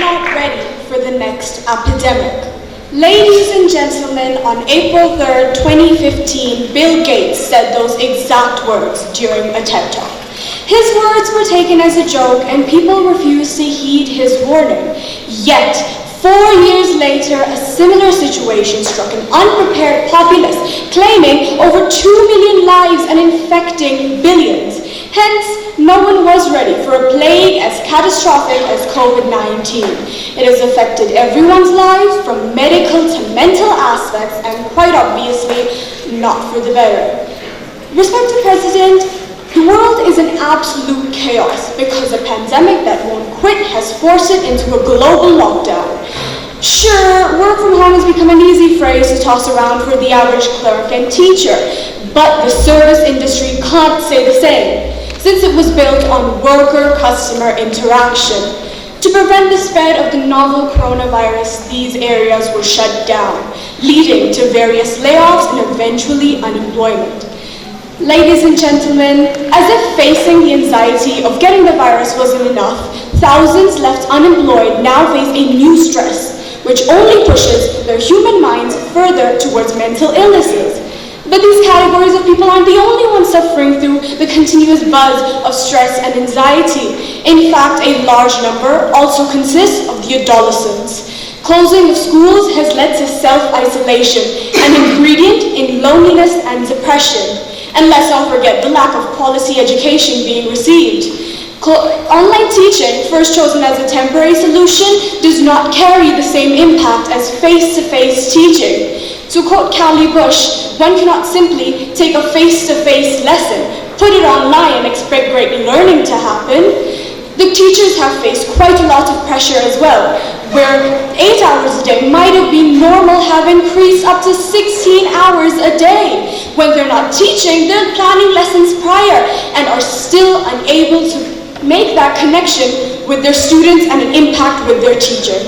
not ready for the next epidemic. Ladies and gentlemen, on April 3rd, 2015, Bill Gates said those exact words during a TED Talk. His words were taken as a joke and people refused to heed his warning. Yet, 4 years later, a similar situation struck an unprepared populace, claiming over 2 million lives and infecting billions. Hence, no one was ready for a plague as catastrophic as COVID-19. It has affected everyone's lives, from medical to mental aspects, and quite obviously, not for the better. Respected President, the world is in absolute chaos because a pandemic that won't quit has forced it into a global lockdown. Sure, work from home has become an easy phrase to toss around for the average clerk and teacher, but the service industry can't say the same, since it was built on worker-customer interaction. To prevent the spread of the novel coronavirus, these areas were shut down, leading to various layoffs and eventually unemployment. Ladies and gentlemen, as if facing the anxiety of getting the virus wasn't enough, thousands left unemployed now face a new stress, which only pushes their human minds further towards mental illnesses. But these categories of people aren't the only ones suffering through the continuous buzz of stress and anxiety. In fact, a large number also consists of the adolescents. Closing of schools has led to self-isolation, an ingredient in loneliness and depression. And let's not forget the lack of quality education being received. Online teaching, first chosen as a temporary solution, does not carry the same impact as face-to-face teaching. To quote Callie Bush, one cannot simply take a face-to-face lesson, put it online and expect great learning to happen. The teachers have faced quite a lot of pressure as well, where 8 hours a day might have been normal have increased up to 16 hours a day. When they're not teaching, they're planning lessons prior and are still unable to make that connection with their students and an impact with their teacher.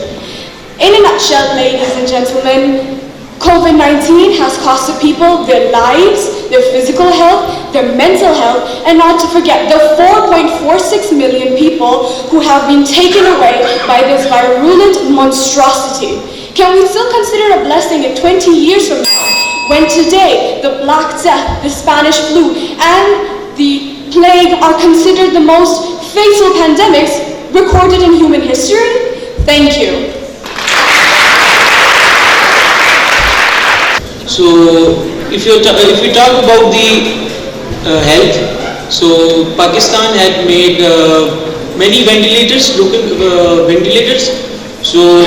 In a nutshell, ladies and gentlemen, COVID-19 has costed people their lives, their physical health, their mental health, and not to forget the 4.46 million people who have been taken away by this virulent monstrosity. Can we still consider a blessing in 20 years from now, when today the Black Death, the Spanish flu, and the plague are considered the most fatal pandemics recorded in human history? Thank you. So, if we talk about the health, so Pakistan had made many ventilators, local ventilators. So,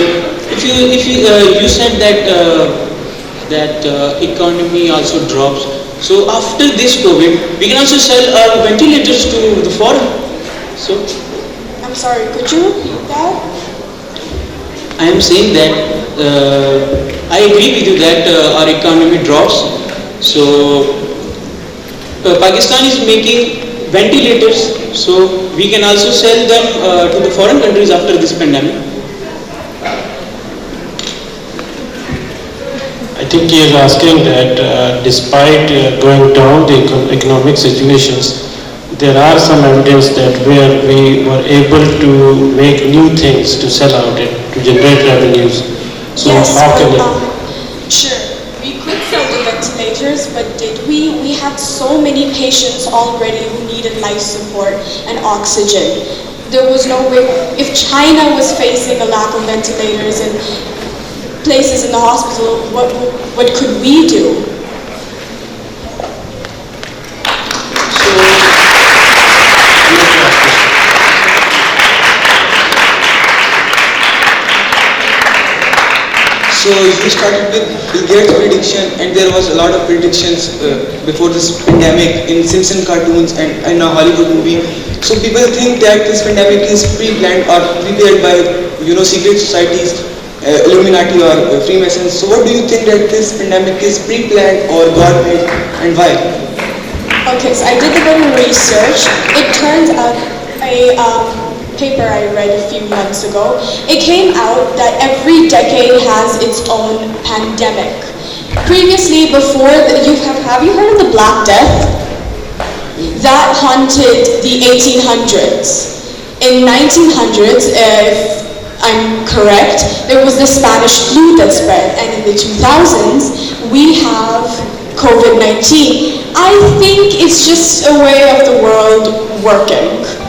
if you said that economy also drops. So after this COVID, we can also sell our ventilators to the foreign. So, I'm sorry, could you repeat that? I am saying that I agree with you that our economy drops. So Pakistan is making ventilators, so we can also sell them to the foreign countries after this pandemic. I think he is asking that despite going down the economic situations, there are some evidence that where we were able to make new things to sell out it, to generate revenues. So yes, how can it? Sure, we could sell the ventilators, but did we? We had so many patients already who needed life support and oxygen. There was no way. If China was facing a lack of ventilators and places in the hospital, what could we do? So you started with Bill Gates' prediction, and there was a lot of predictions before this pandemic in Simpson cartoons and in a Hollywood movie. So people think that this pandemic is pre-planned or prepared by secret societies, Illuminati or Freemasons. So what do you think that this pandemic is pre-planned or God-made, and why? Okay, so I did a bit of research. It turns out a paper I read a few months ago, it came out that every decade has its own pandemic. Previously, before, have you heard of the Black Death? That haunted the 1800s. In 1900s, if I'm correct. There was the Spanish flu that spread, and in the 2000s, we have COVID-19. I think it's just a way of the world working.